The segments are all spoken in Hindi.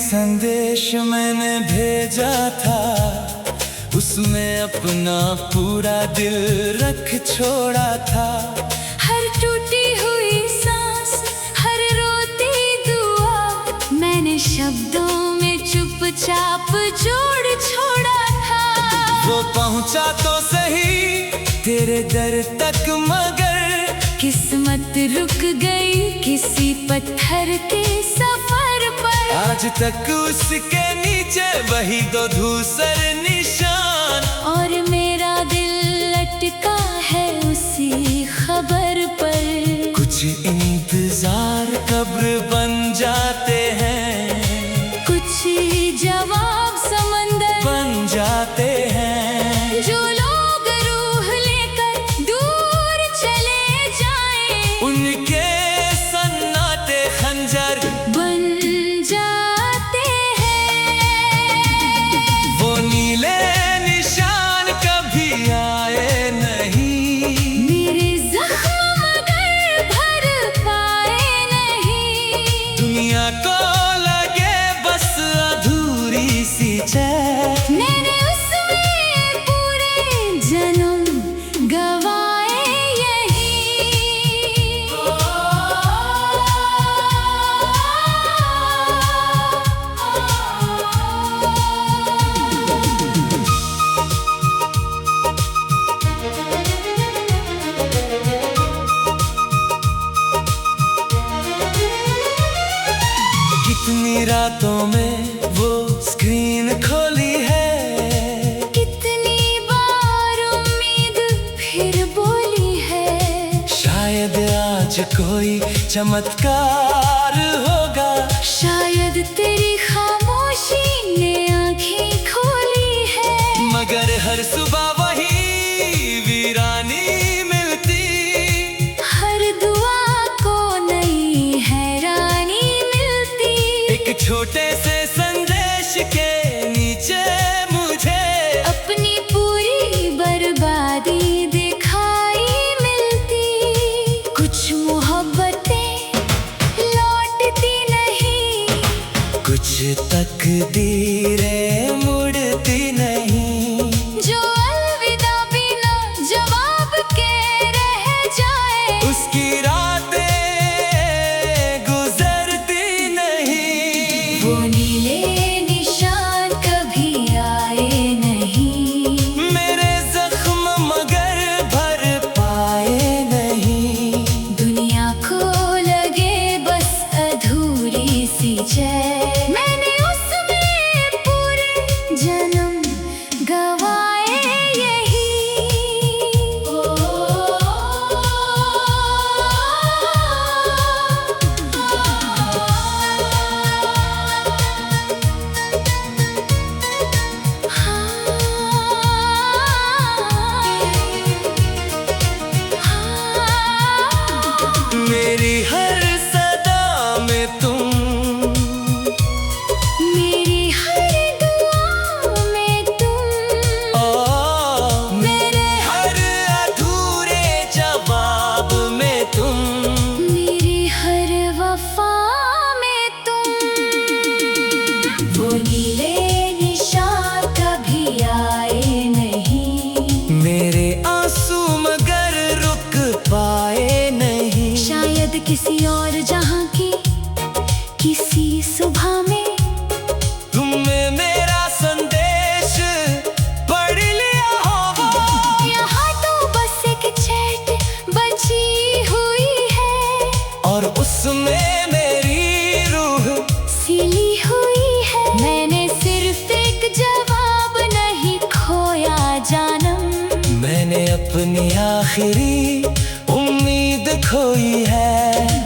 संदेश मैंने भेजा था, उसमें अपना पूरा दिल रख छोड़ा था। हर टूटी हुई सांस, हर रोती दुआ, मैंने शब्दों में चुपचाप जोड़ छोड़ा था। वो पहुंचा तो सही तेरे दर तक, मगर किस्मत रुक गई किसी पत्थर के सफर पर। आज तक उसके नीचे वही दो धूसर निशान, और मेरा दिल लटका है उसी खबर पर। कुछ इंतजार कब्र बन जाते हैं, कुछ जवाब समंदर बन जाते हैं। जो लोग रूह लेकर दूर चले जाएं, उनके सन्नाटे खंजर बन जाते हैं। वो नीले निशान कभी आए नहीं, मेरे जख्म मगर भर पाए नहीं। दुनिया को लगे बस अधूरी सी चैन। मैंने उसमें पूरे जन्म गवाए यही। कितनी रातों में वो स्क्रीन खोली है, कितनी बार उम्मीद फिर बोली है। शायद आज कोई चमत्कार होगा। शायद तेरी खामोशी ने आंखें खोली है। मगर हर सुबह वही वीरानी मिलती, हर दुआ को नई हैरानी मिलती। एक छोटे से संदेश के नीचे मुझे अपनी पूरी बर्बादी दिखाई मिलती। कुछ मोहब्बतें लौटती नहीं, कुछ तकदीरें मुड़ती नहीं। जो अलविदा बिना जवाब के रह जाए, उसकी रातें गुजरती नहीं। वो नीले निशान कभी आए नहीं। मेरे जख्म मगर भर पाए नहीं। दुनिया को लगे बस अधूरी सी चैन। मैंने उसमें पूरे जन्म गवाए यही। मेरी हर सदा में तुम, मेरी हर दुआ में तुम, मेरे हर अधूरे जवाब में तुम। मेरी हर वफा में तुम। वो नीले निशान कभी आए नहीं। मेरे आंसू मगर रुक पाए नहीं। शायद किसी और जहां की किसी सुबह में तुमने मेरा संदेश पढ़ लिया होगा। यहाँ तो बस एक चैट बची हुई है, और उसमें मेरी रूह सिली हुई है। मैंने सिर्फ एक जवाब नहीं खोया जानम। मैंने अपनी आखिरी उम्मीद खोई है।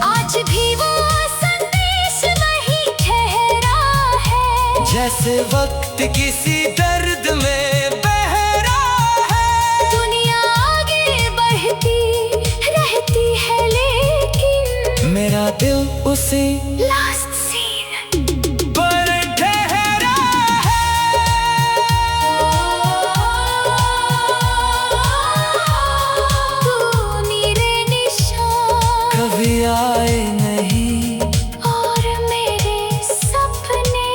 आज भी वो संदेश वही ठहरा है, जैसे वक्त किसी दर्द में बहरा है। दुनिया आगे बढ़ती रहती है, लेकिन मेरा दिल उसी लास्ट सीन पर ठहरा है। तू नीले निशान कभी आए नहीं, और मेरे सपने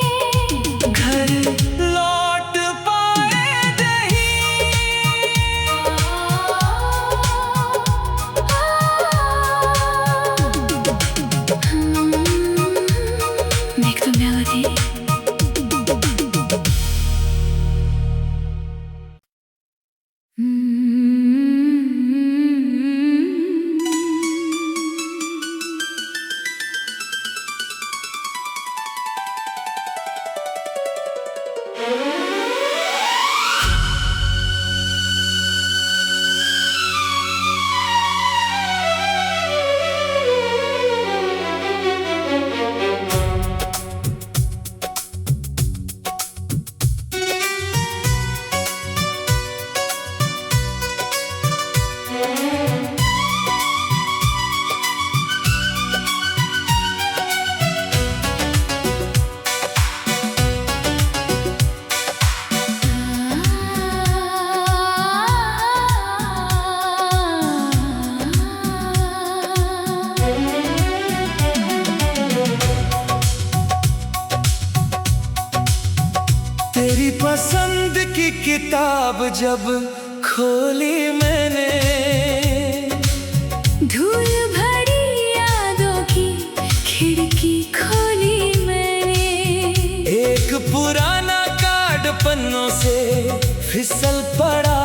तेरी पसंद की किताब जब खोली मैंने, धूल भरी यादों की खिड़की खोली मैंने। एक पुराना कार्ड पन्नों से फिसल पड़ा,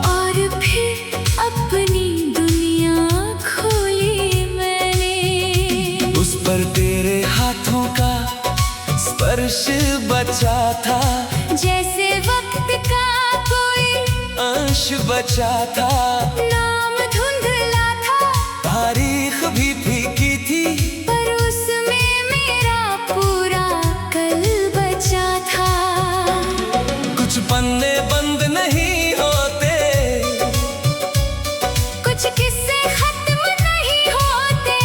और फिर अपनी दुनिया खोली मैंने। उस पर तेरे हाथों का स्पर्श बचा था, जैसे वक्त का कोई अंश बचा था। नाम धुंधला था, तारीख भी फीकी थी, पर उसमें मेरा पूरा कल बचा था। कुछ पन्ने बंद नहीं होते, कुछ किस्से खत्म नहीं होते,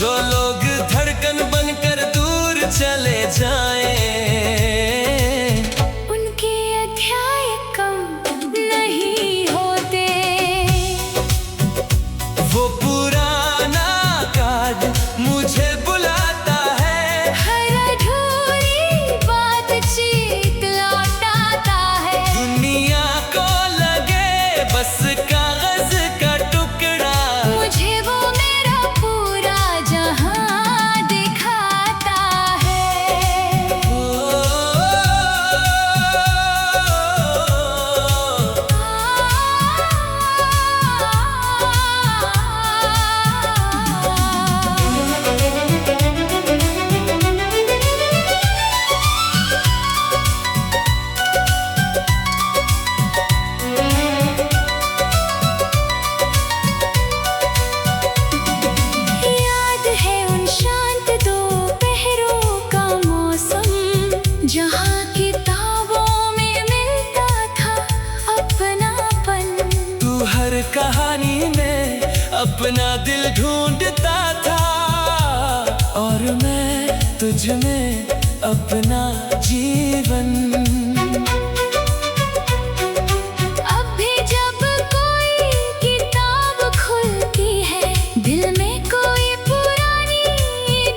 जो लोग धड़कन बनकर दूर चले जाएं, उनके अध्याय कम नहीं होते। वो पुराना कार्ड मुझे बुलाता है, हर अधूरी बातचीत लौटाता है। दुनिया को लगे बस कागज का टुकड़ा, मुझे वो मेरा पूरा जहां दिखाता है। याद है उन शांत दोपहरों का मौसम, जहाँ किताबों में मिलता था अपनापन। तू हर कहानी में अपना दिल ढूंढता था, और मैं तुझ में अपना जीवन। अब भी जब कोई किताब खुलती है, दिल में कोई पुरानी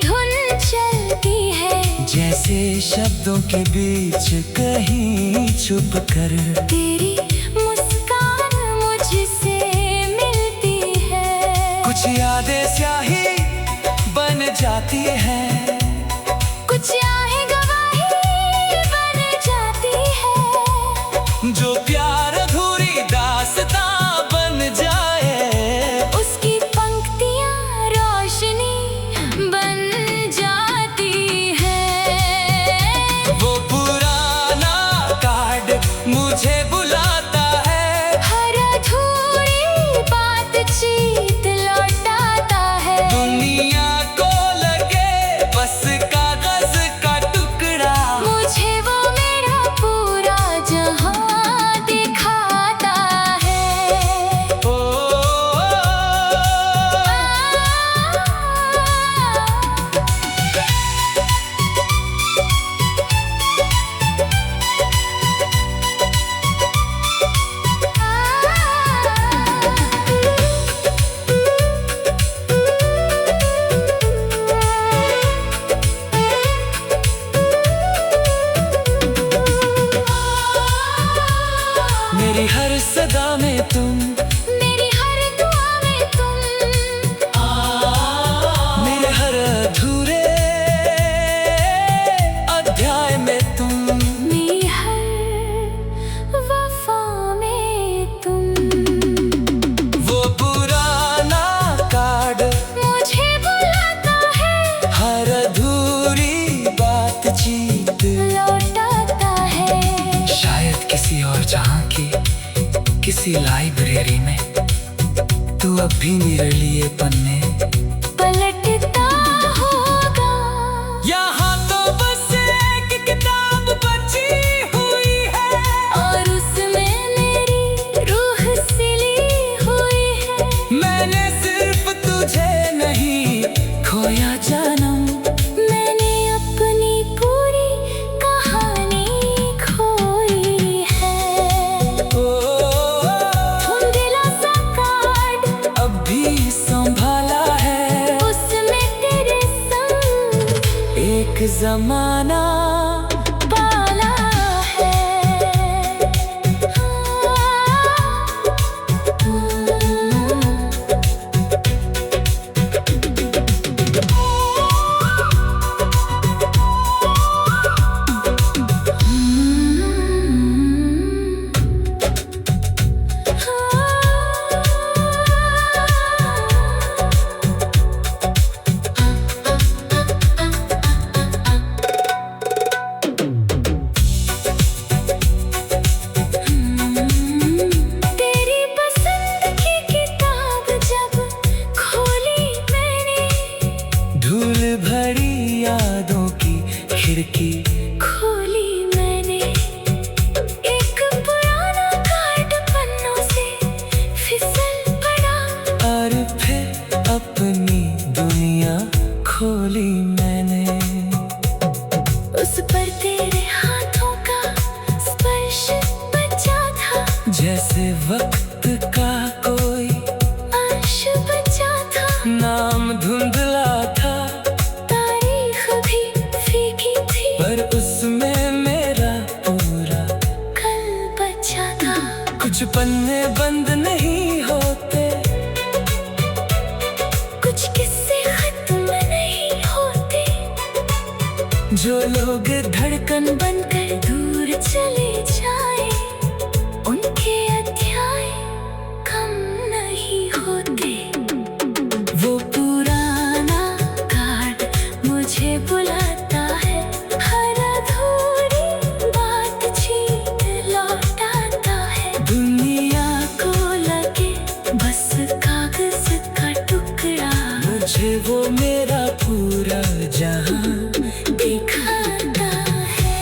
धुन चलती है। जैसे शब्दों के बीच कहीं छुप कर तेरी मुस्कान मुझसे मिलती है। कुछ यादें स्याही बन जाती है, कुछ आहें गवाही बन जाती है। जो प्यार अधूरी दास्तां बन जाए, उसकी पंक्तियाँ रोशनी बन जाती है। वो पुराना कार्ड मुझे बुलाता किसी लाइब्रेरी में तू अब भी मेरे लिए पन्ने पलटता होगा। यहाँ तो बस एक किताब बची हुई है और उसमें मेरी रूह सिली हुई है। मैंने सिर्फ तुझे नहीं खोया जानम, मैंने अपनी पूरी कहानी खोई है। धुंधला सा कार्ड अब भी संभाला है, उसमें तेरे संग एक जमाना पाला है। तेरी पसंद की किताब जब खोली मैंने, धूल भरी यादों की खिड़की खोली मैंने, एक पुराना कार्ड पन्नों से फिसल पड़ा। और फिर अपनी दुनिया खोली मैंने। उस पर तेरे हाथों का स्पर्श बचा था, जैसे वक्त का कोई अंश बचा था। नाम धुंधला था तारीख भी फीकी थी, पर उसमें मेरा पूरा कल बचा था। कुछ पन्ने बंद नहीं होते, कुछ किस्से खत्म नहीं होते, जो लोग धड़कन बनकर दूर चले जाए, उनके अध्याय कम नहीं होते। वो पुराना कार्ड मुझे बुलाता है, हर अधूरी बातचीत लौटाता है। दुनिया को लगे बस कागज का टुकड़ा, मुझे वो मेरा पूरा जहां दिखाता है।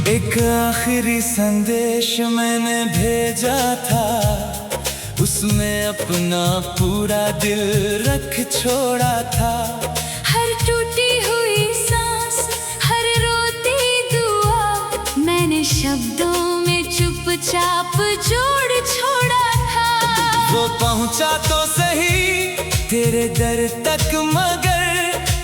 एक आखिरी संदेश मैंने भेजा था, उसमें अपना पूरा दिल रख छोड़ा था। हर टूटी हुई सांस, हर रोती दुआ, मैंने शब्दों में चुपचाप जोड़ छोड़ा था। वो पहुंचा तो सही तेरे दर तक, मगर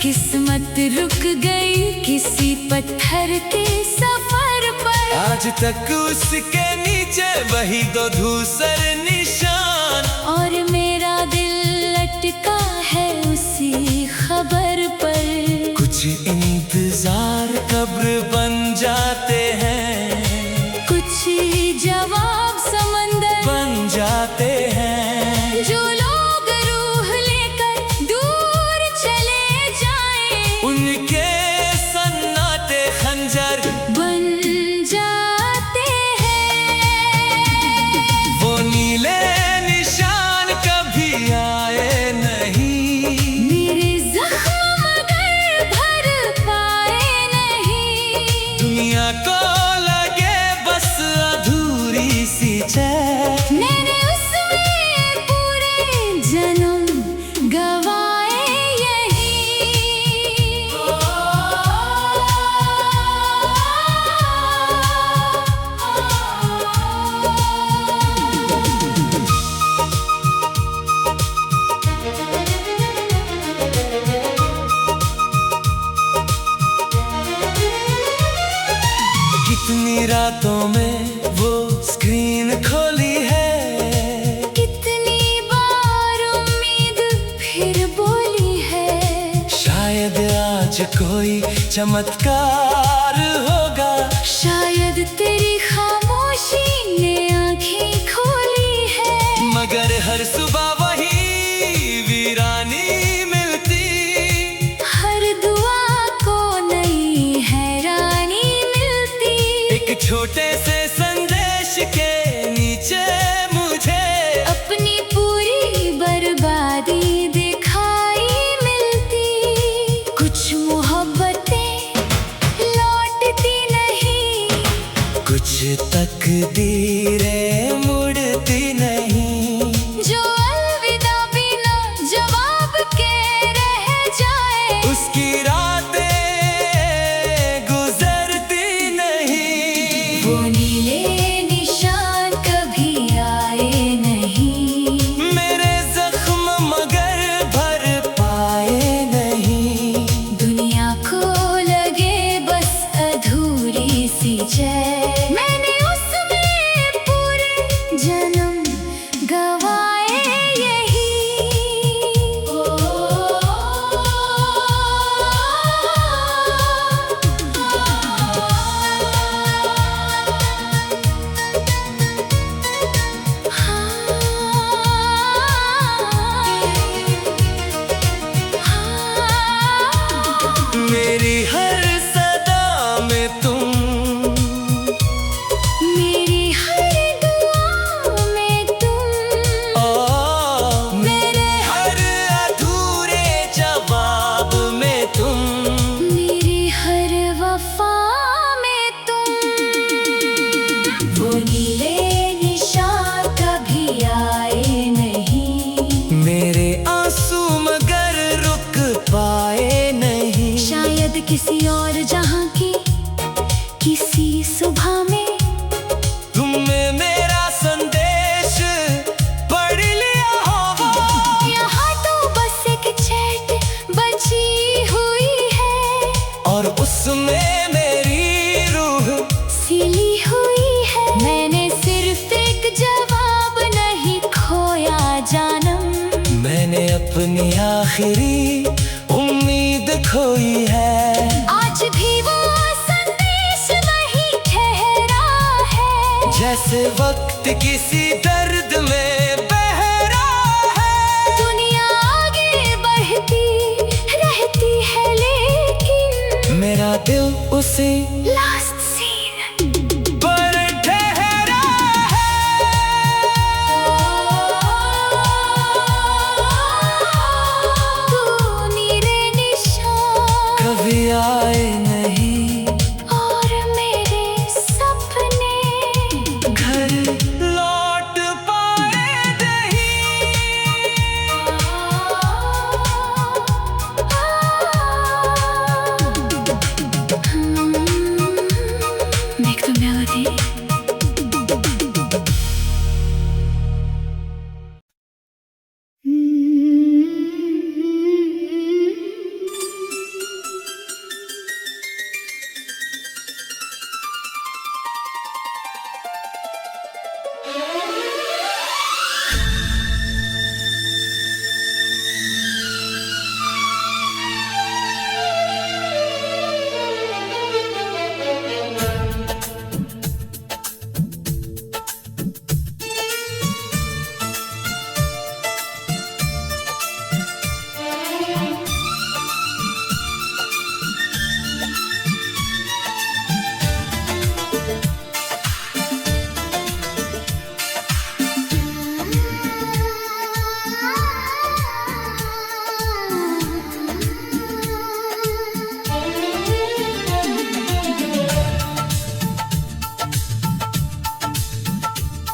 किस्मत रुक गई किसी पत्थर के सफर पर। आज तक उसके नीचे वही दो धूसर निशान, और मेरा दिल लटका है उसी खबर पर। कुछ इंतजार कब्र बन जाते हैं, कुछ जवाब समंदर बन जाते हैं। जो लोग रूह लेकर दूर चले जाएं, उनके सन्नाटे खंजर बन जाते हैं। वो नीले निशान कभी आए नहीं, मेरे जख्म मगर भर पाए नहीं। दुनिया को लगे बस अधूरी सी कोई चमत्कार होगा। शायद तेरी खामोशी ने आंखें खोली है, मगर हर सुबह वही वीरानी मिलती। हर दुआ को नई हैरानी मिलती। एक छोटे से संदेश के नीचे मुझे अपनी पूरी बर्बादी दिखाई मिलती। कुछ मोहब्बतें लौटती नहीं, कुछ तकदीरें मुड़ती नहीं। जो अलविदा बिना जवाब के रह जाए, उसकी रातें गुजरती नहीं। वो नीले निशान कभी आए नहीं। मेरे जख्म मगर भर पाए नहीं। दुनिया को लगे बस अधूरी सी जय, मैंने उसमें पूरे जन्म गवाए यही। मेरी हर सदा में तुम, मेरी हर दुआ में तुम, मेरे हर अधूरे जवाब में तुम। मेरी हर वफा में तुम। वो नीले निशान कभी आए नहीं, मेरे आंसू मगर रुक पाए नहीं। शायद किसी और जहां की किसी सुबह में तुमने मेरा संदेश पढ़ लिया होगा। यहाँ तो बस एक चैट बची हुई है, और उसमें मेरी रूह सिली हुई है। मैंने सिर्फ एक जवाब नहीं खोया जानम, मैंने अपनी आखिरी उम्मीद खोई है। आज भी वो संदेश वही ठहरा है, जैसे वक्त किसी दर्द में बह रहा है। दुनिया आगे बढ़ती रहती है, लेकिन मेरा दिल उसी लास्ट सीन पर ठहरा तू नीले निशान कभी आए नहीं। और मेरे सपने घर लौट पाए नहीं। Make the melody.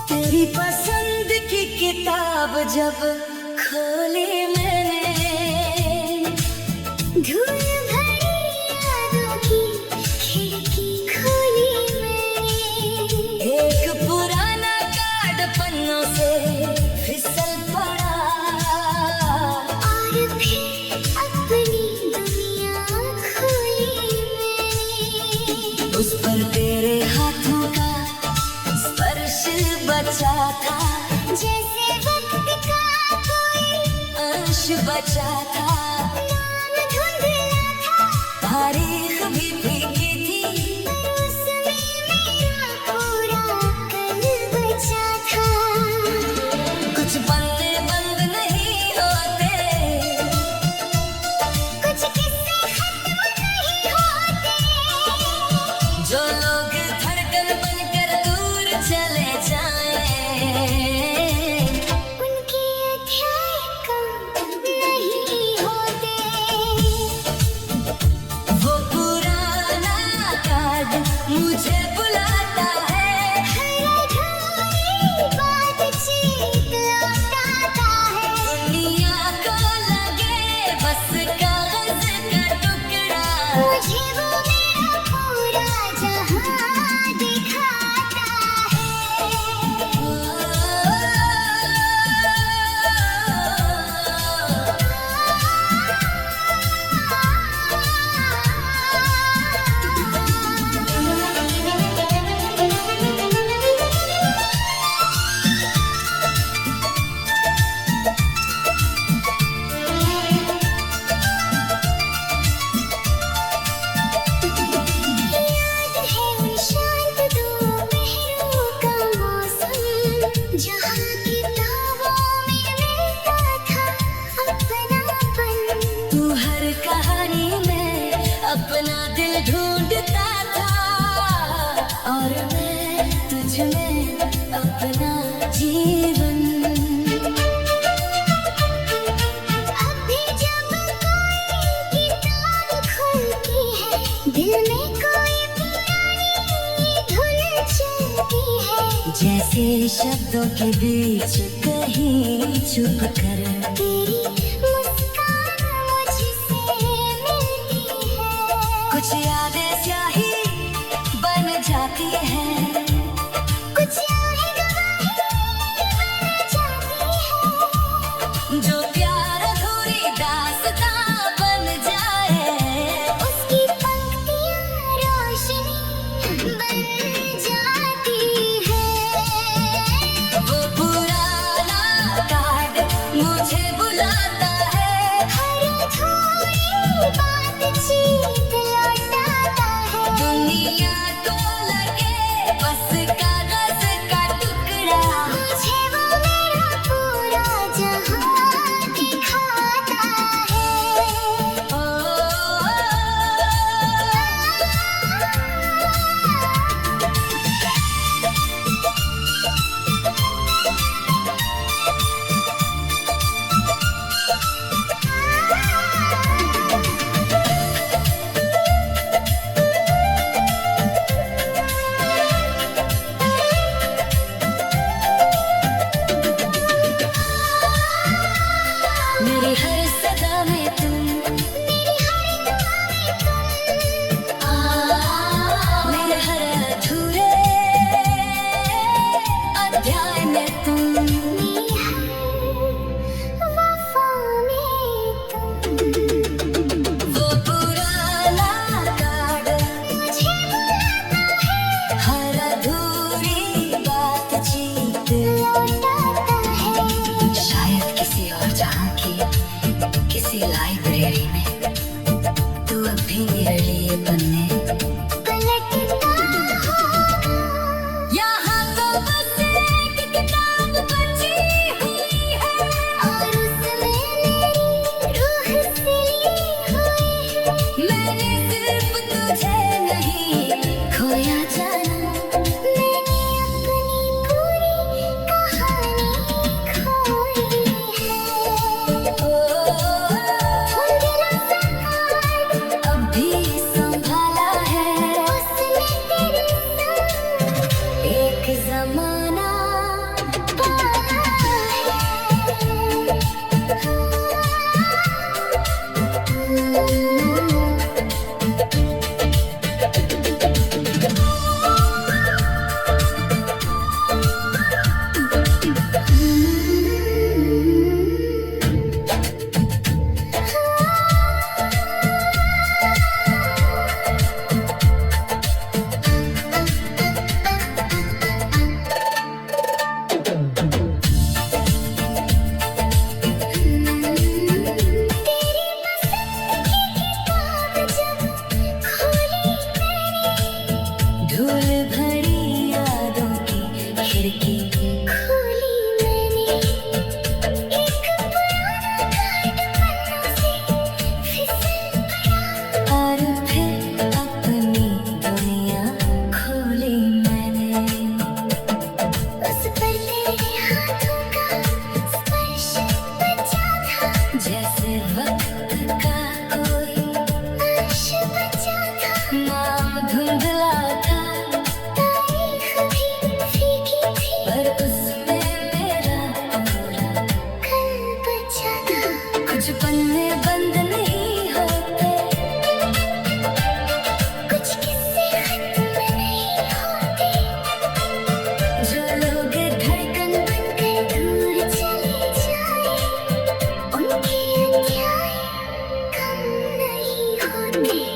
तेरी पसंद की किताब जब खोली मैंने, धूल भरी यादों की खिड़की खोली मैंने। एक पुराना कार्ड पन्नों से फिसल पड़ा, और फिर अपनी दुनिया खोली मैंने। उस पर तेरे हाथों का स्पर्श बचा था, जैसे वक्त का कोई अंश बचा था। नाम धुंधला था, तारीख में अपना जीवन। अभी जब कोई किताब खुलती है, दिल में कोई पुरानी धुन चलती है। जैसे शब्दों के बीच कहीं छुप कर तेरी मुस्कान मुझसे मिलती है। कुछ यादें स्याही बन जाती है। कुछ यादें गवाही बन जाती है। जो प्यार अधूरी दास्तां बन जाए, उसकी पंक्तियाँ रोशनी बन जाती है। वो पुराना कार्ड मुझे बुलाता है। हर अधूरी बातचीत लौटाता है। दुनिया तो लगे बस कागज का टुकड़ा, मुझे वो मेरा पूरा जहां दिखाता है। ओ, मेरी हर सदा में तुम, मेरी हर दुआ में तुम, मेरे हर अधूरे अध्याय में तुम। मेरी हर वफा में तुम। वो पुराना कार्ड मुझे बुलाता है, हर अधूरी बातचीत लौटाता है। शायद किसी और जहां की किसी लाइब्रेरी में तू अब भी मेरे लिए पन्ने पलटता होगा। यहाँ तो बस एक किताब बची हुई है, और उसमें मेरी रूह सिली हुई है। मैंने सिर्फ तुझे नहीं खोया जाना। मैंने अपनी पूरी कहानी खोई है। ओ, उंगलियों से कार्ड अब भी संभाला है उसने तेरे संग एक जमाना पाला है। तेरी पसंद की किताब जब खोली मैंने, धूल भरी यादों की खिड़की खोली मैंने। एक पुराना कार्ड पन्नों से फिसल पड़ा। और फिर अपनी दुनिया खोली मैंने। उस पर तेरे हाथों का स्पर्श बचा था। जैसे वक्त का कोई अंश बचा था। नाम धुंधला था, तारीख भी फीकी थी। पर उसमें मेरा पूरा कल बचा था। कुछ पन्ने बंद नहीं होते, कुछ किस्से खत्म नहीं होते। जो लोग धड़कन बनकर दूर चले जाए, उनके अध्याय कम नहीं होते।